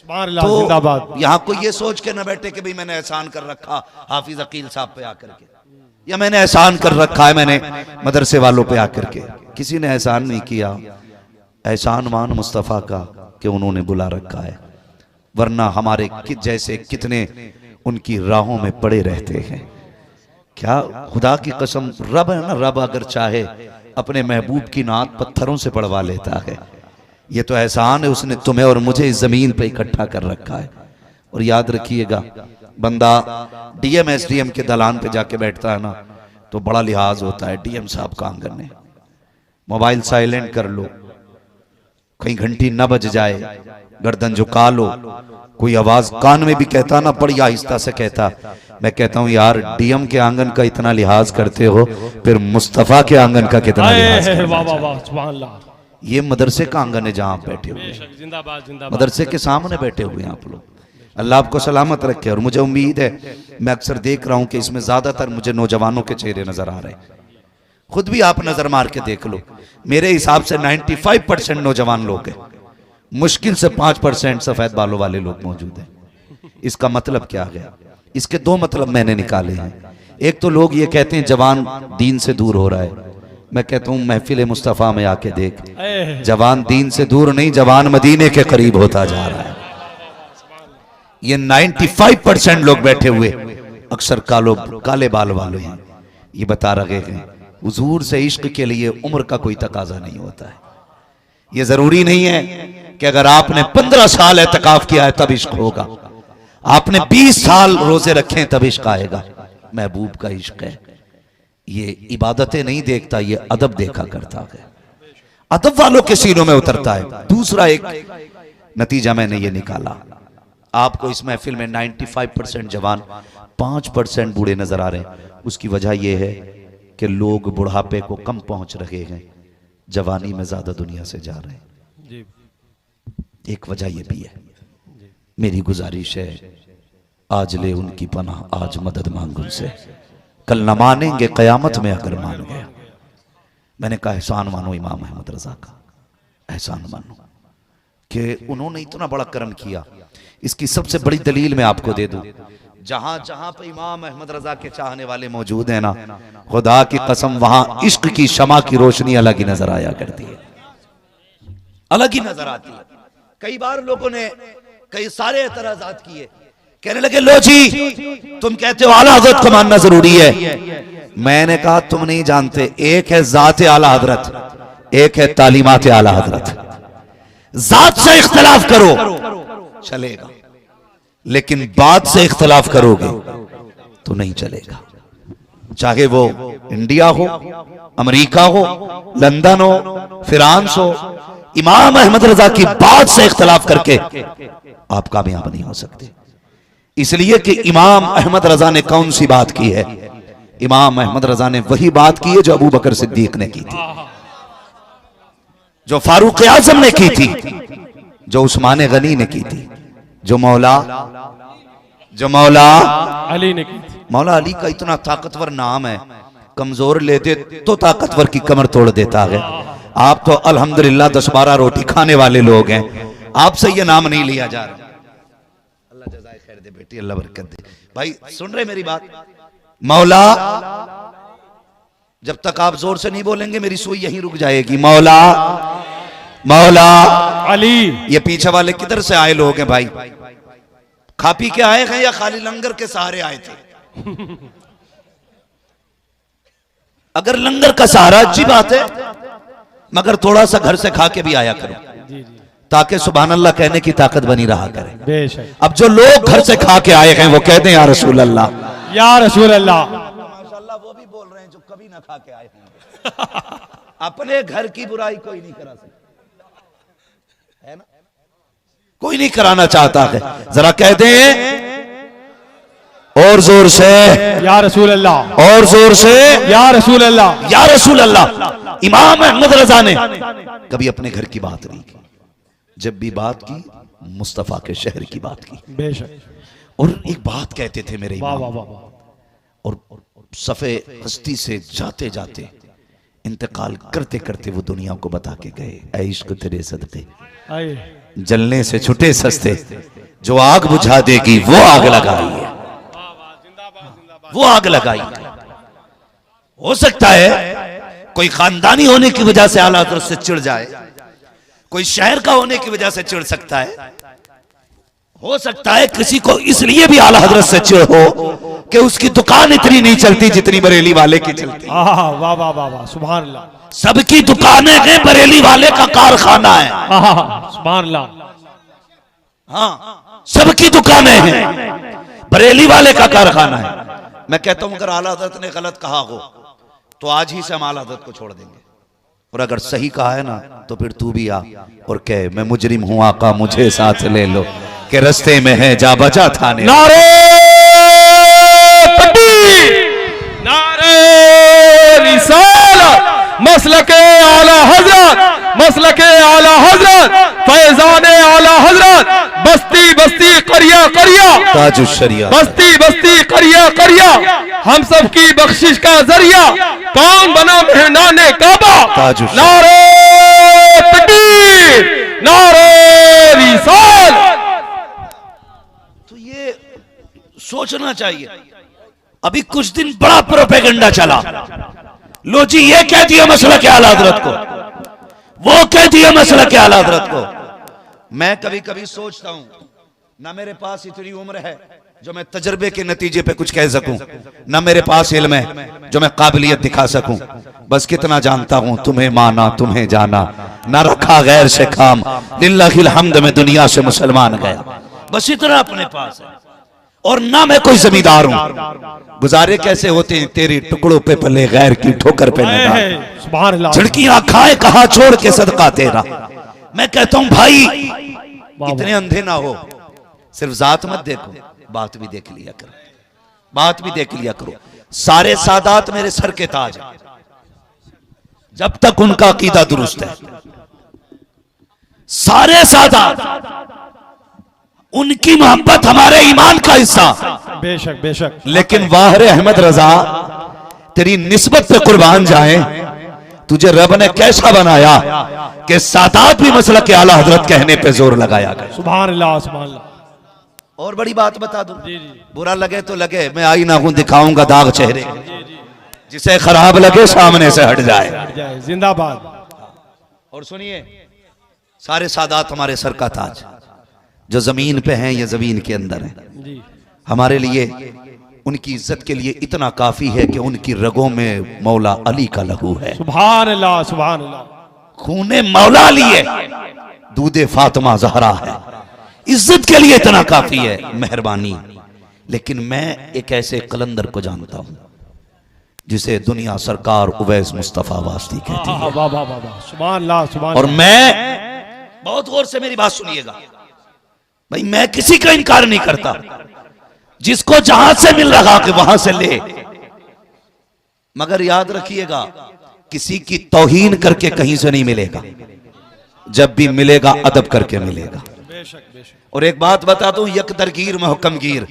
तो यहाँ कोई ये सोच के न बैठे कि भाई मैंने एहसान कर रखा हाफिज अकील साहब पे आकर के, या मैंने एहसान कर रखा है मैंने मदरसे वालों पे आकर के। किसी ने एहसान नहीं किया। एहसान मान मुस्तफ़ा का कि उन्होंने बुला रखा है, वरना हमारे जैसे कितने उनकी राहों में पड़े रहते हैं। क्या खुदा की कसम, रब है ना, रब अगर चाहे अपने महबूब की नात पत्थरों से पड़वा लेता है। ये तो एहसान है, उसने तुम्हें और मुझे इस जमीन पे इकट्ठा कर रखा है। और याद रखिएगा, बंदा डीएम एसडीएम के दलान पे जाके बैठता है ना, तो बड़ा लिहाज होता है डीएम साहब का आंगन में। मोबाइल साइलेंट कर लो, कहीं घंटी न बज जाए, गर्दन झुका लो, कोई आवाज कान में भी कहता ना, बड़ी आहिस्ता से कहता। मैं कहता हूं यार, डीएम के आंगन का इतना लिहाज करते हो, फिर मुस्तफा के आंगन का कितना लिहाज करते हो? वाह वाह वाह, सुभान अल्लाह। ये मदरसे का आंगन है जहां आप बैठे हुए हैं, जिंदाबाद जिंदाबाद। मदरसे के सामने बैठे हुए हैं आप लोग। अल्लाह आपको सलामत रखे। और मुझे उम्मीद है, मैं अक्सर देख रहा हूं कि इसमें ज्यादातर मुझे नौजवानों के चेहरे नजर आ रहे हैं। खुद भी आप नजर मार के देख लो, मेरे हिसाब से 95% नौजवान लोग हैं, मुश्किल से 5% सफेद बालों वाले लोग मौजूद हैं। इसका मतलब क्या गया? इसके दो मतलब मैंने निकाले हैं। एक तो लोग ये कहते हैं जवान दीन से दूर हो रहा है। मैं कहता हूं महफिल मुस्तफ़ा में आके देख, जवान दीन से दूर नहीं, जवान मदीने के करीब होता जा रहा है। ये 95% लोग बैठे हुए अक्सर काले बाल वाले हैं। ये बता रहे हैं हुजूर से इश्क के लिए उम्र का कोई तकाजा नहीं होता है। ये जरूरी नहीं है कि अगर आपने 15 साल एतकाफ किया है तब इश्क होगा, आपने 20 साल रोजे रखे तब इश्क आएगा। महबूब का इश्क है, ये इबादतें नहीं देखता, ये अदब देखा करता है, अदब वालों के सीनों में उतरता है। दूसरा एक नतीजा मैंने ये निकाला, आपको इस महफिल में 95% जवान, 5% बूढ़े नजर आ रहे हैं। उसकी वजह यह है कि लोग बुढ़ापे को कम पहुंच रहे हैं, जवानी में ज्यादा दुनिया से जा रहे हैं। एक वजह यह भी है। मेरी गुजारिश है, आज ले उनकी पनाह, आज मदद मांग उनसे, कल न मानेंगे कयामत में अगर मान गया। मैंने कहा एहसान मानो इमाम अहमद रजा का, एहसान मानो कि उन्होंने इतना बड़ा कर्म किया। इसकी सबसे बड़ी दलील मैं आपको दे दूं, जहां जहां पे इमाम अहमद रजा के चाहने वाले मौजूद हैं ना, खुदा की कसम वहां इश्क की शमा की रोशनी अलग ही नजर आया करती है, अलग ही नजर आती है। कई बार लोगों ने कई सारे एतराजात किए, कहने लगे लो जी तुम कहते हो आला हजरत को मानना जरूरी है। मैंने कहा तुम नहीं जानते, एक है जाते आला हजरत, एक है तालीमात आला हजरत। जात से इख्तलाफ करो चलेगा, लेकिन बात से इख्तलाफ करोगे तो नहीं चलेगा। चाहे वो इंडिया हो, अमेरिका हो, लंदन हो, फ्रांस हो, इमाम अहमद रजा की बात से इख्तलाफ करके आप कामयाब नहीं हो सकते। इसलिए कि इमाम अहमद रजा ने कौन सी बात की है? इमाम अहमद रजा ने वही बात की है जो अबू बकर सिद्दीक ने की थी, जो फारूक आजम ने की थी, जो उस्मान गनी ने की थी, जो मौला अली ने की थी। मौला अली का इतना ताकतवर नाम है, कमजोर ले दे तो ताकतवर की कमर तोड़ देता है। आप तो अल्हम्दुलिल्लाह 10-12 रोटी खाने वाले लोग हैं, आपसे ये नाम नहीं लिया जा रहा। अल्लाह जज़ाए खैर दे बेटी, अल्लाह बरकत दे। भाई सुन रहे मेरी बात? मौला, जब तक आप जोर से नहीं बोलेंगे मेरी सुई यहीं रुक जाएगी। मौला मौला अली। ये पीछे वाले किधर से आए लोग हैं भाई? खा पी के आए हैं या खाली लंगर के सहारे आए थे? अगर लंगर का सहारा अच्छी बात है, मगर थोड़ा सा घर से खा के भी आया करो, ताकि सुभान अल्लाह कहने की ताकत बनी रहा करे। बेशक। अब जो लोग घर से खा के आए हैं वो कहते हैं या रसूल अल्लाह, या रसूल अल्लाह। माशाअल्लाह वो भी बोल रहे हैं जो कभी ना खा के आए होंगे। अपने घर की बुराई कोई नहीं करा सकता है ना, कोई नहीं कराना चाहता है। जरा कह दें और जोर से या रसूल अल्लाह, और जोर से या रसूल अल्लाह, या रसूल अल्लाह। इमाम अहमद रजा ने कभी अपने घर की बात नहीं की, जब भी बात की मुस्तफा के शहर की बात की। बेशक। और एक बात कहते थे मेरे वाह इमाम, वाह वाह वाह। और सफ़े हस्ती से जाते जाते इंतकाल करते करते वो दुनिया को बता के गए, ऐ इश्क तेरे सदके आए। जलने से छुटे सस्ते, जो आग बुझा देगी वो आग लगाई है, वो आग लगाई है। हो सकता है कोई खानदानी होने की वजह से आला हज़रत से चिढ़ जाए, कोई शहर का होने की वजह से चिढ़ सकता है, हो सकता है किसी को इसलिए भी आला हजरत से चिढ़ हो कि उसकी दुकान इतनी नहीं चलती जितनी बरेली वाले की चलती। वाह वाह वाह वाह, सुभान अल्लाह। सबकी दुकानें हैं, बरेली वाले का कारखाना है। सुभान अल्लाह। हाँ, सबकी दुकानें हैं, बरेली वाले का कारखाना है। मैं कहता हूं अगर आला हजरत ने गलत कहा हो तो आज ही से हम आला हजरत को छोड़ देंगे, और अगर सही कहा है ना तो फिर तू भी आ और कह मैं मुजरिम हूं आका मुझे साथ ले लो, के रस्ते में है जा बजा थाने। नारे तकबीर, नारे रिसालत, मसलके आला हजरत, मसलके आला हजरत, फैजाने आला हजरत, बस्ती बस्ती करिया करिया, ताजुश शरिया, बस्ती बस्ती करिया करिया, हम सब की बख्शिश का जरिया, कौन बना मेहनाने काबा। ताजुश नारे तकबीर, नारे रिसालत। तो ये सोचना चाहिए। अभी कुछ दिन बड़ा प्रोपेगेंडा चला, लो जी ये कह दिया मसला के आला हजरत को, वो कह दिया मसला के आला हजरत को। मैं कभी कभी सोचता हूं ना मेरे पास इतनी उम्र है जो मैं तजर्बे के नतीजे पे कुछ कह सकूं, ना मेरे पास इल्म है जो मैं काबिलियत दिखा सकूं। बस कितना जानता हूं, तुम्हें माना तुम्हें जाना, ना रखा गैर से काम, लिल्लाहिल हम्द में दुनिया से मुसलमान गया। बस इतना अपने पास है, और ना मैं कोई जमींदार हूं। गुजारे कैसे होते हैं तेरे टुकड़ों पे पले गैर की ठोकर पे न डाल, सुभान अल्लाह। झिड़कियां खाए कहा छोड़ के सदका तेरा। मैं कहता हूं भाई इतने अंधे ना हो, सिर्फ जात मत देखो, बात भी देख लिया करो, बात भी देख लिया करो। सारे सादात मेरे सर के ताज हैं जब तक उनका अकीदा दुरुस्त है। सारे सादात, उनकी मोहब्बत हमारे ईमान का हिस्सा। बेशक बेशक। लेकिन वाहरे अहमद रजा तेरी निस्बत पे कुर्बान जाए, तुझे रब ने कैसा बनाया कि सादात भी मसलक के आला हजरत कहने पे जोर लगाया गया। सुभान अल्लाह सुभान अल्लाह। और बड़ी बात बता दूं, बुरा लगे तो लगे, मैं आई ना हूं दिखाऊंगा दाग चेहरे, जिसे खराब लगे सामने से हट जाए। जिंदाबाद। और सुनिए, सारे सादात हमारे सर का ताज, जो जमीन पे हैं या जमीन के अंदर हैं, हमारे लिए उनकी इज्जत के लिए इतना काफी है कि उनकी रगों में मौला अली का लहू है। सुभान अल्लाह सुभान अल्लाह। खूने मौला अली है, दूधे फातिमा जहरा है, इज्जत के लिए इतना काफी है, मेहरबानी। लेकिन मैं एक ऐसे कलंदर को जानता हूं जिसे दुनिया सरकार उवैस मुस्तफा वास्ती कहती है। वाह वाह वाह, सुभान अल्लाह सुभान। और मैं, बहुत गौर से मेरी बात सुनिएगा भाई, मैं किसी का इनकार नहीं करता, जिसको जहां से मिल रहा कि वहां से ले, मगर याद रखिएगा किसी की तौहीन करके कहीं से नहीं मिलेगा, जब भी मिलेगा अदब करके मिलेगा। और एक बात बता दूं, यकदरगीर महकमगीर,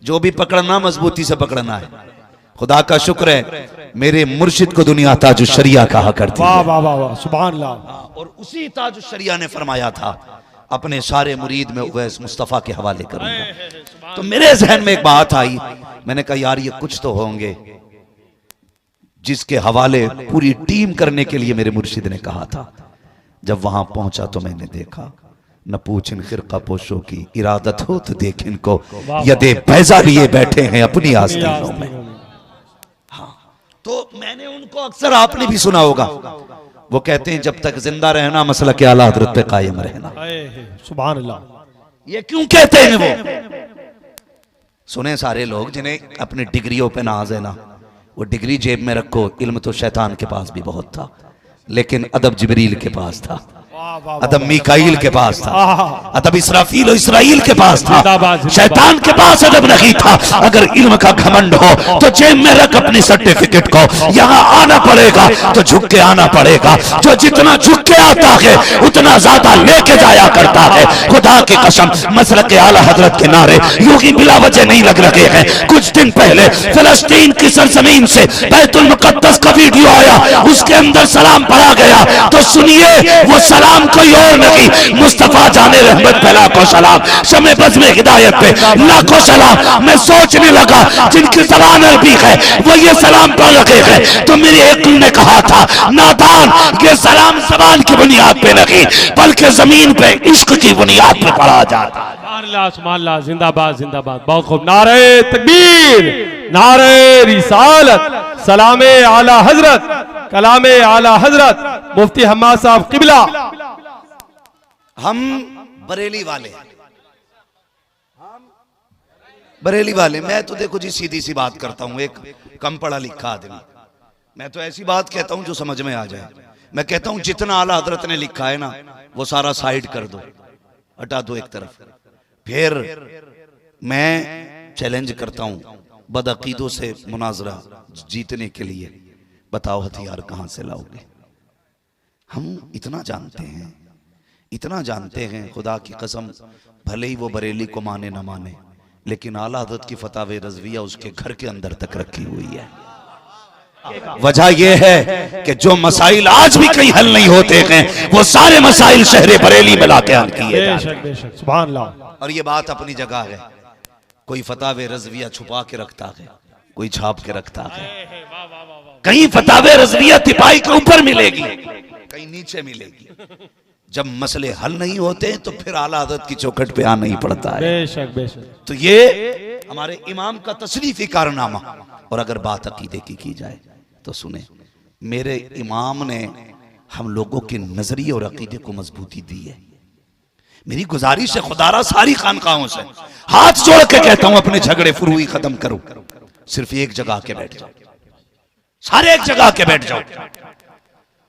जो भी पकड़ना मजबूती से पकड़ना है। खुदा का शुक्र है मेरे मुर्शिद को दुनिया ताजुश शरिया कहा करती है। वाह वाह वाह, सुभान अल्लाह। और उसी ताजुश शरिया ने फरमाया था अपने सारे मुरीद में उवैस मुस्तफा के हवाले करूंगा। तो मेरे जहन में एक बात आई, मैंने कहा यार ये कुछ तो होंगे जिसके हवाले पूरी टीम करने के लिए मेरे मुर्शिद ने कहा था। जब वहां पहुंचा तो मैंने देखा, न पूछन खिरका पोशों की इरादत हो तो देख इनको, यदे पैसा लिए बैठे हैं अपनी आस्तीनों में। हाँ, तो मैंने उनको अक्सर आपने भी सुना होगा, वो कहते हैं जब तक जिंदा रहना मसला के आला हजरत पे कायम रहना। सुभान अल्लाह। ये क्यों कहते हैं वो? सुने सारे लोग जिन्हें अपनी डिग्रियों पे नाज है ना, वो डिग्री जेब में रखो, इल्म तो शैतान के पास भी बहुत था, लेकिन अदब जिब्रील के पास था, अदब मीकाईल के पास था, अदब इसराफील और इसराइल के पास था, शैतान के पास अदब नहीं था। अगर इल्म का घमंड हो तो जेब में रख अपनी सर्टिफिकेट को, यहाँ आना पड़ेगा तो झुक के आना पड़ेगा। जो जितना झुक के आता है उतना ज्यादा लेके जाया करता है। खुदा की कसम, मसलक के आला हजरत के नारे यूं ही बिला वजह नहीं लग रहे हैं। कुछ दिन पहले फिलिस्तीन की सरजमीन से बैतुल मुकद्दस का वीडियो आया, उसके अंदर सलाम पढ़ा गया, तो सुनिए वो सलाम कोई और नहीं, मुस्तफा जाने रहमत पे लाखों सलाम, शमे बज़्म में हिदायत पे लाखों सलाम। मैं सोचने लगा जिनकी ज़बान अरबी है वो ये सलाम पढ़ रहे हैं, तो मेरे एक ने कहा था नादान, ये सलाम ज़बान की बुनियाद पे नहीं बल्कि जमीन पे इश्क की बुनियाद पे पढ़ा जाता है। सुभान अल्लाह, जिंदाबाद जिंदाबाद, बहुत खूब। नारे तकबीर, नारे रिसालत, सलामे आला हजरत, कलामे आला हजरत मुफ्ती हम्माद साहब किबला। हम बरेली वाले, बरेली वाले। मैं तो देखो जी सीधी सी बात करता हूं, एक कम पढ़ा लिखा आदमी, मैं तो ऐसी बात कहता हूं जो समझ में आ जाए। मैं कहता हूं जितना आला हजरत ने लिखा है ना वो सारा साइड कर दो, हटा दो एक तरफ। फिर मैं चैलेंज करता हूं बदअकीदों से मुनाजरा जीतने के लिए, बताओ हथियार कहां से लाओगे? हम इतना जानते हैं, इतना जानते हैं, खुदा की कसम, भले ही वो बरेली को माने ना माने, लेकिन आला हज़रत की फतावे रज़विया उसके घर के अंदर तक रखी हुई है। वजह यह है कि जो मसाइल आज भी कहीं हल नहीं होते हैं वो सारे मसाइल शहर बरेली में लाके हल किए जाते हैं। सुभान अल्लाह। और ये बात अपनी जगह है, कोई फतावे रज़विया छुपा के रखता है, कोई छाप के रखता है। कहीं फतावे रज़विया तिपाही के ऊपर मिलेगी, कहीं नीचे मिलेगी। जब मसले हल नहीं होते तो फिर आला हज़रत की चौखट पे आना ही पड़ता है। बेशक बेशक। तो ये हमारे इमाम का तशरीफी कारनामा। और अगर बात अकीदे की जाए तो सुने, मेरे इमाम ने हम लोगों के नजरिए और अकीदे को मजबूती दी है। मेरी गुजारिश है खुदारा सारी खानकाहों से हाथ जोड़ के कहता हूं अपने झगड़े फुरुई खत्म करो, सिर्फ एक जगह के बैठ जाओ, सारे एक जगह के बैठ जाओ।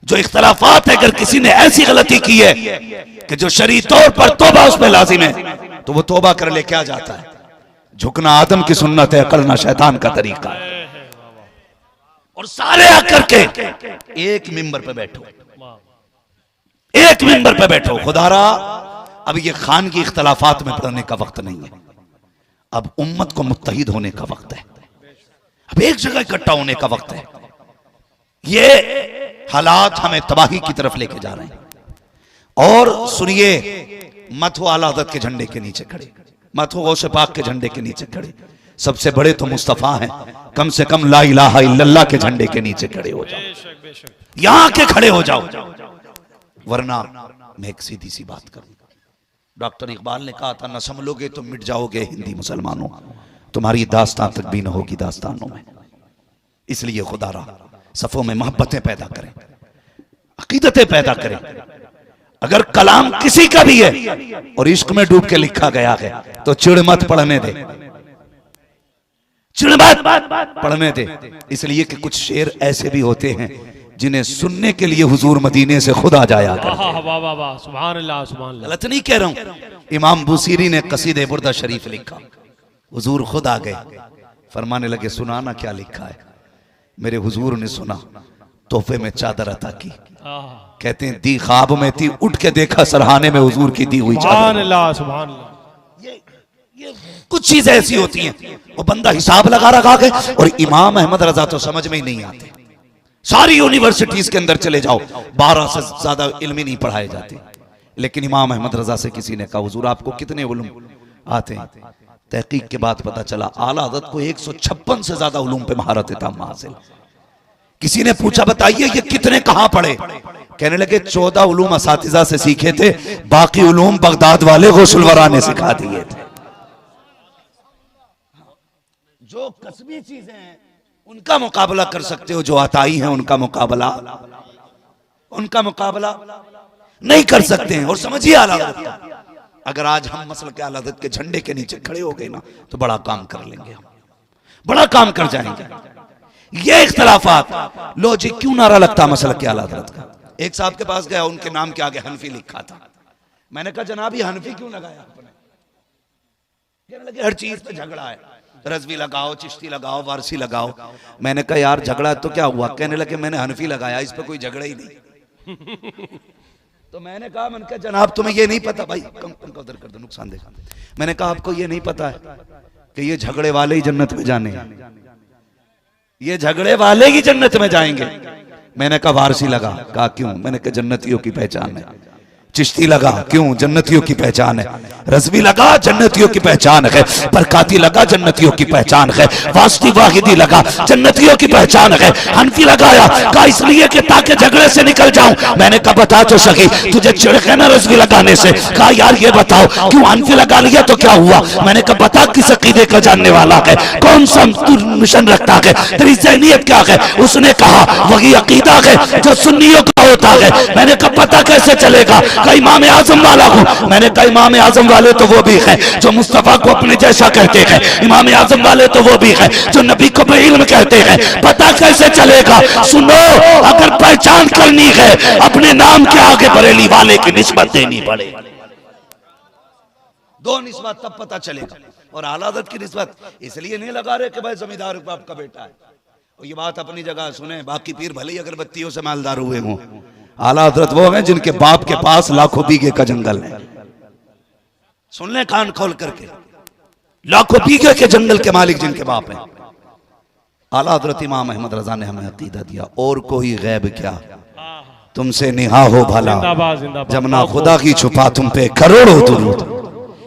जो इख्तलाफात है, अगर किसी ने ऐसी गलती की है कि जो शरई तौर पर तौबा उस पर लाजिम है तो वो तौबा कर ले। क्या जाता है? झुकना आदम की सुन्नत है, अकलना शैतान का तरीका है। और सारे आकर के एक मिंबर पे बैठो, एक मिंबर पे बैठो। खुदारा अब ये खान की इख्तलाफात में पड़ने का वक्त नहीं है, अब उम्मत को मुत्तहिद होने का वक्त है, अब एक जगह इकट्ठा होने का वक्त है। ये हालात हमें तबाही की तरफ लेके जा रहे हैं। और सुनिए, मत हो आला हज़रत के झंडे के नीचे खड़े, मत हो गौसे पाक के झंडे के नीचे खड़े, सबसे बड़े तो मुस्तफा हैं, कम से कम ला इलाहा इल्लल्लाह के झंडे के नीचे खड़े हो जाओ, यहां के खड़े हो जाओ। वरना मैं एक सीधी सी बात करूं, डॉक्टर इकबाल ने कहा था, न संभलोगे तो मिट जाओगे हिंदी मुसलमानों, तुम्हारी दास्तान तक भी न होगी दास्तानों में। इसलिए खुदारा सफों में मोहब्बतें पैदा करें, अकीदतें पैदा करें। अगर कलाम किसी का भी है और इश्क में डूब के लिखा गया है तो चिड़ मत पढ़ने दे, चिड़ मत पढ़ने दे। इसलिए कि कुछ शेर ऐसे भी होते हैं जिन्हें सुनने के लिए हुजूर मदीने से खुद आ जाया करते हैं। सुभान अल्लाह, सुभान अल्लाह। गलत नहीं कह रहा हूं। इमाम बुसीरी ने कसीदे बुर्दा शरीफ लिखा, हुजूर खुद आ गए, फरमाने लगे सुनाना क्या लिखा है। मेरे हुजूर ने सुना, तोहफे में चादर अता की। कहते हैं दी ख्वाब में थी, उठ के देखा सरहाने में हुजूर की दी हुई सुभान अल्लाह, सुभान अल्लाह। ये कुछ चीजें ऐसी होती हैं वो बंदा हिसाब लगा रखा के। और इमाम अहमद रजा तो समझ में ही नहीं आते। सारी यूनिवर्सिटीज के अंदर चले जाओ, 12 से ज्यादा इल्म नहीं पढ़ाए जाते, लेकिन इमाम अहमद रजा से किसी ने कहा हुजूर आपको कितने उलूम आते हैं? तहकीक के बाद पता चला आला हज़रत को 156 से ज्यादा उलूम पे महारत ताम हासिल। किसी ने पूछा बताइए ये कितने कहां पढ़े? कहने लगे 14 उलूम असातिज़ा से सीखे थे, बाकी उलूम बगदाद वाले गौसुल वरा ने सिखा दिए थे। जो कसबी चीजें हैं उनका मुकाबला कर सकते हो, जो अताई हैं उनका मुकाबला नहीं कर सकते हैं। और समझिए आला हज़रत का, अगर आज हम मसल के आला हज़रत के झंडे के नीचे खड़े हो गए ना तो बड़ा काम कर लेंगे, हम बड़ा काम कर जाएंगे। ये इख्तलाफात लो जी क्यों नारा लगता मसल के आला हज़रत का। एक साहब के पास गया, उनके नाम के आगे हनफी लिखा था। मैंने कहा जनाब ये हनफी क्यों लगाया आपने? कहने लगे हर चीज पे झगड़ा है, रज़वी लगाओ, चिश्ती लगाओ, वारसी लगाओ। मैंने कहा यार झगड़ा तो क्या हुआ? कहने लगे मैंने हनफी लगाया, इस पे कोई झगड़ा ही नहीं। तो मैंने कहा जनाब तुम्हें ये नहीं पता भाई, कम उधर कर दो, नुकसान देखा। मैंने कहा आपको ये नहीं पता है कि ये झगड़े वाले ही जन्नत में जाने हैं, ये झगड़े वाले ही जन्नत में जाएंगे। मैंने कहा वारसी लगा। कहा क्यों? मैंने कहा जन्नतियों की पहचान है। चिश्ती लगा, क्यों? जन्नतियों की पहचान है। रज़वी लगा, जन्नतियों की पहचान है। बरकाती लगा, जन्नतियों की पहचान है। वास्ती वाहिदी लगा, जन्नतियों की पहचान है। हनफी लगाया, कहा इसलिए कि ताकि झगड़े से निकल जाऊं। मैंने कहा बता तो सही, तुझे चिढ़ ना रज़वी लगाने से? कहा यार ये बताओ क्यों हनफी लगा लिया तो क्या हुआ? मैंने कहा बता किस अकीदे का जानने वाला है, कौन सा मिशन रखता है, तेरी ज़हनियत क्या है? उसने कहा वही अकीदा है जो सुन्नियों का होता है। मैंने कहा पता कैसे चलेगा? इमाम आजम वाला हूं। मैंने कहा इमाम आजम वाले तो वो भी है जो मुस्तफा को अपने जैसा कहते हैं, इमाम आजम वाले तो वो भी है जो नबी को बेइल्म कहते हैं। पता कैसे चलेगा? सुनो, अगर पहचान करनी है अपने नाम के आगे बरेली वाले की निस्बत देनी पड़े। दो निस्बत तब पता चलेगा। और आला हज़रत की निस्बत इसलिए नहीं लगा रहे कि भाई जमींदार बाप का बेटा है। और ये बात अपनी जगह सुने, बाकी पीर भले ही अगरबत्तियों से मालदार हुए हों, आला हज़रत वो हैं जिनके बाप के पास लाखों बीघे का जंगल है। सुन ले कान खोल करके, लाखों बीघे के जंगल के मालिक जिनके बाप हैं। आला हज़रत इमाम अहमद रजा ने हमें अकीदा दिया, और कोई गैब क्या तुमसे निहा हो भला, जब ना खुदा की छुपा तुम पे करोड़ों दुरूद।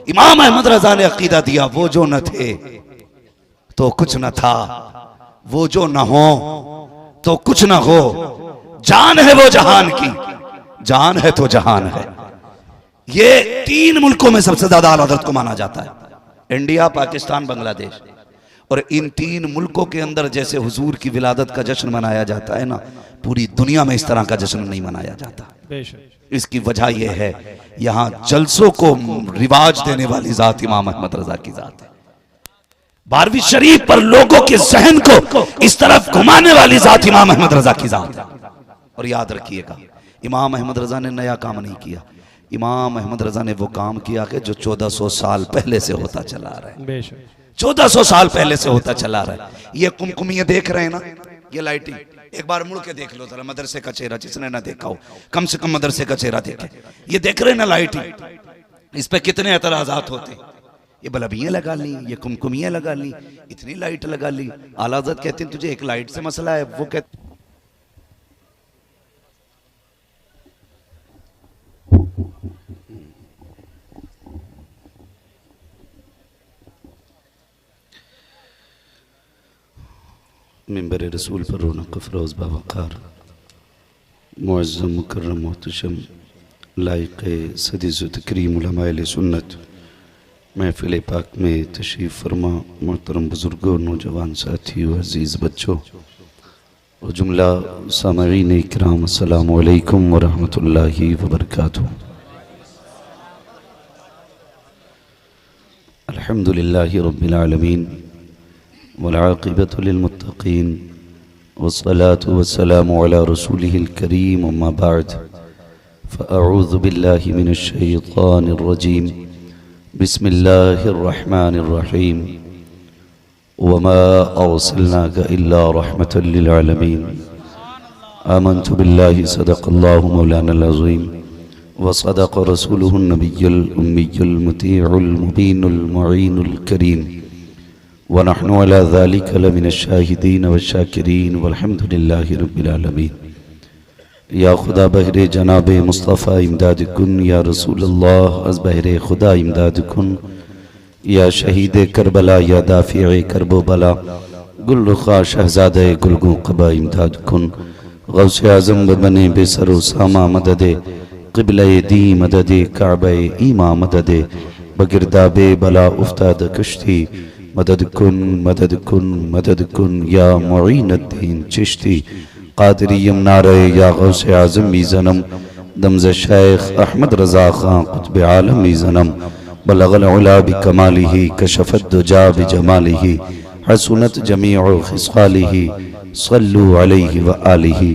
इमाम अहमद रजा ने अकीदा दिया, वो जो न थे तो कुछ न था, वो जो न हो तो कुछ न हो, जान है वो जहान की, जान है तो जहान है। ये 3 मुल्कों में सबसे ज्यादा आला हज़रत को माना जाता है, इंडिया, पाकिस्तान, बांग्लादेश। और इन 3 मुल्कों के अंदर जैसे हुजूर की विलादत का जश्न मनाया जाता है ना, पूरी दुनिया में इस तरह का जश्न नहीं मनाया जाता। इसकी वजह यह है, यहां जलसों को रिवाज देने वाली जात इमाम अहमद रजा की जात है। 12वीं शरीफ पर लोगों के जहन को इस तरफ घुमाने वाली जात इमाम अहमद रजा की जात है। और याद रखिएगा, इमाम अहमद रजा ने नया काम नहीं किया, इमाम अहमद रजा ने वो काम किया कि जो 1400 साल पहले से होता चला रहा है। 1400 साल पहले से होता चला रहा है। ये कुमकुमियां देख रहे हैं ना, ये लाइटिंग, एक बार मुड़ के देख लो जरा मदरसे का चेहरा, जिसने ना देखा हो कम से कम मदरसे का चेहरा देखे। ये देख रहे हैं ना लाइटिंग, इस पे कितने एतराजात होते हैं। ये बल्बियां लगा ली, ये कुमकुमियां लगा ली, इतनी लाइट लगा ली। आला हज़रत कहते हैं तुझे एक लाइट से मसला है, वो कहते मिंबर रसूल पर रौनक अफरोज़ बावक़ार मुअज़्ज़म मुकर्रम मोहतशम लायक़ सदीज़ तकरीम उलमाए सुन्नत महफ़िल पाक में तशरीफ़ फरमा मोहतरम बुज़ुर्गों, नौजवान साथियों, अज़ीज़ बच्चों और जुमला सामईन इकराम, अस्सलामु अलैकुम व रहमतुल्लाहि व बरकातुहू। अल्हम्दुलिल्लाहि रब्बिल आलमीन वल आक़िबतु लिल मुत्तक़ीन वस्सलातु वस्सलामु अला रसूलिहिल करीम, अम्मा बअद, फ़अऊज़ु बिल्लाहि मिनश शैतानिर रजीम, बिस्मिल्लाहिर रहमानिर रहीम, वमा अर्सलनाका इल्ला रहमतल लिल आलमीन, आमन्तु बिल्लाहि सदक़ल्लाहु मौलानल अज़ीम व सदक़ रसूलुहुन नबियुल उम्मियुल मुतीउल मुबीनुल मुईनुल करीम व नहनु अला ज़ालिका लमिनश शाहिदीन व शाकिरीन वल्हम्दुलिल्लाहि रब्बिल आलमीन। या खुदा बहरे जनाब मुस्तफ़ा इमदाद कुन, या रसूलल्लाह अज़ बहरे खुदा इमदाद कुन, या शहीद करबला, या दाफ़िए करबो बला, गुल रुखा शहज़ादे गुलगो क़बा इमदाद कुन, गौसे आज़म बने बेसरो सामा मददे, क़िबले दी मददे, काबे ईमा मददे, बगिरदाबे बला उफ्ताद कश्ती, मदद कुन मदद कुन मदद कुन, या मुईनुद्दीन चिश्ती क़ादिरी नारे, या गौसे आज़म ज़नम दमज़ शेख अहमद रज़ा ख़ान क़ुत्ब आलम ज़नम, बलगल उला बिकमालिही कशफ़त दुजा बिजमालिही, हसनत जमीउ खिसालिही, सल्लु अलैहि व आलिही।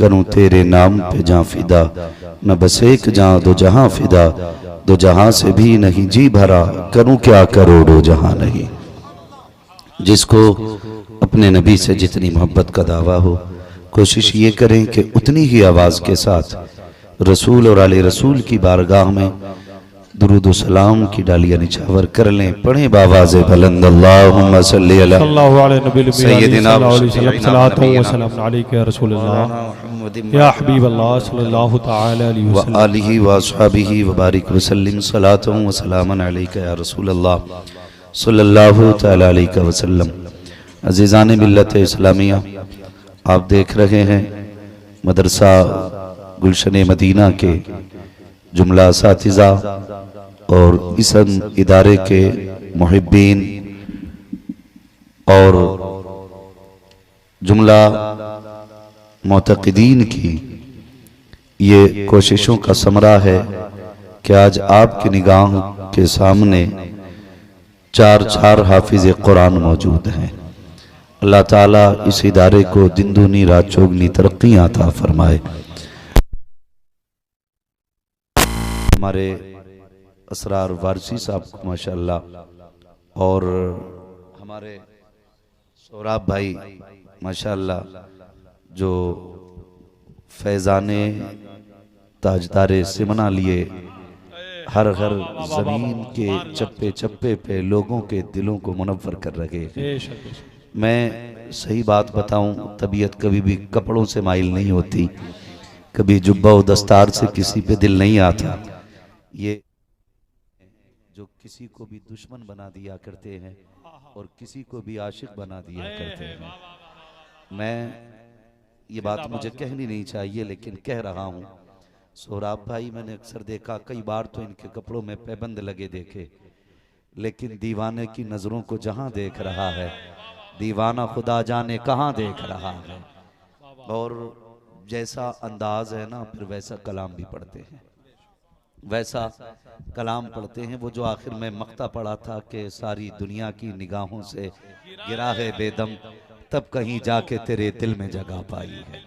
करूँ तेरे नाम पे जाँ फिदा, न बस एक जाँ दो जहाँ फिदा, दो जहाँ से भी नहीं जी भरा, करूँ क्या करोड़ों जहाँ नहीं। जिसको अपने नबी से जितनी मोहब्बत का दावा हो, कोशिश ये करें कि उतनी ही आवाज़ के साथ रसूल और आले रसूल की बारगाह में दुरूद सलाम की डालियां निछावर कर लें। पढ़े बावाज़ बुलंद अल्लाहुम्मा सल्ली अला सल्लल्लाहु अलैहि नबी सय्यदिना सल्लल्लाहु अलैहि वसल्लम सलातो व सलाम अलैका या रसूल अल्लाह या हबीब अल्लाह सल्लल्लाहु तआला अलैहि व वसल्लम आलिहि व अस्हाबिहि व बारिक वसल्लिम सलातो व सलामन अलैका या रसूल अल्लाह सल्लल्लाहु तआला अलैहि वसल्लम। अज़ीज़ान मिल्लत इस्लामिया, आप देख रहे हैं मदरसा गुलशन मदीना के जुमला असातिज़ा और इस इदारे के मुहिब्बीन और जुमला मोतक़दीन की ये कोशिशों का समरा है कि आज आपकी निगाह के सामने चार हाफिज़ कुरान मौजूद हैं। अल्लाह ताला इस इदारे को दिन दूनी रात चौगनी तरक्की अता फरमाए। हमारे असरार वारसी साहब को माशाअल्लाह और हमारे सौराब भाई माशाअल्लाह जो फैज़ाने ताजदारे सिमना लिए हर ज़मीन के चप्पे चप्पे पे लोगों के दिलों को मुनव्वर कर रहे हैं। मैं सही बात बताऊं, तबीयत कभी भी कपड़ों से माइल नहीं होती, कभी जुब्बा व दस्तार से किसी पे दिल नहीं आता। ये जो किसी को भी दुश्मन बना दिया करते हैं और किसी को भी आशिक बना दिया करते हैं। मैं ये बात मुझे कहनी नहीं चाहिए लेकिन कह रहा हूँ। सोहराब भाई मैंने अक्सर देखा, कई बार तो इनके कपड़ों में पैबंद लगे देखे, लेकिन दीवाने की नज़रों को जहाँ देख रहा है दीवाना खुदा जाने कहाँ देख रहा है। और जैसा अंदाज है ना, फिर वैसा कलाम भी पढ़ते हैं, वैसा कलाम पढ़ते हैं। वो जो आखिर में मक्ता पढ़ा था कि सारी दुनिया की निगाहों से गिरा है बेदम, तब कहीं जाके तेरे दिल में जगह पाई है।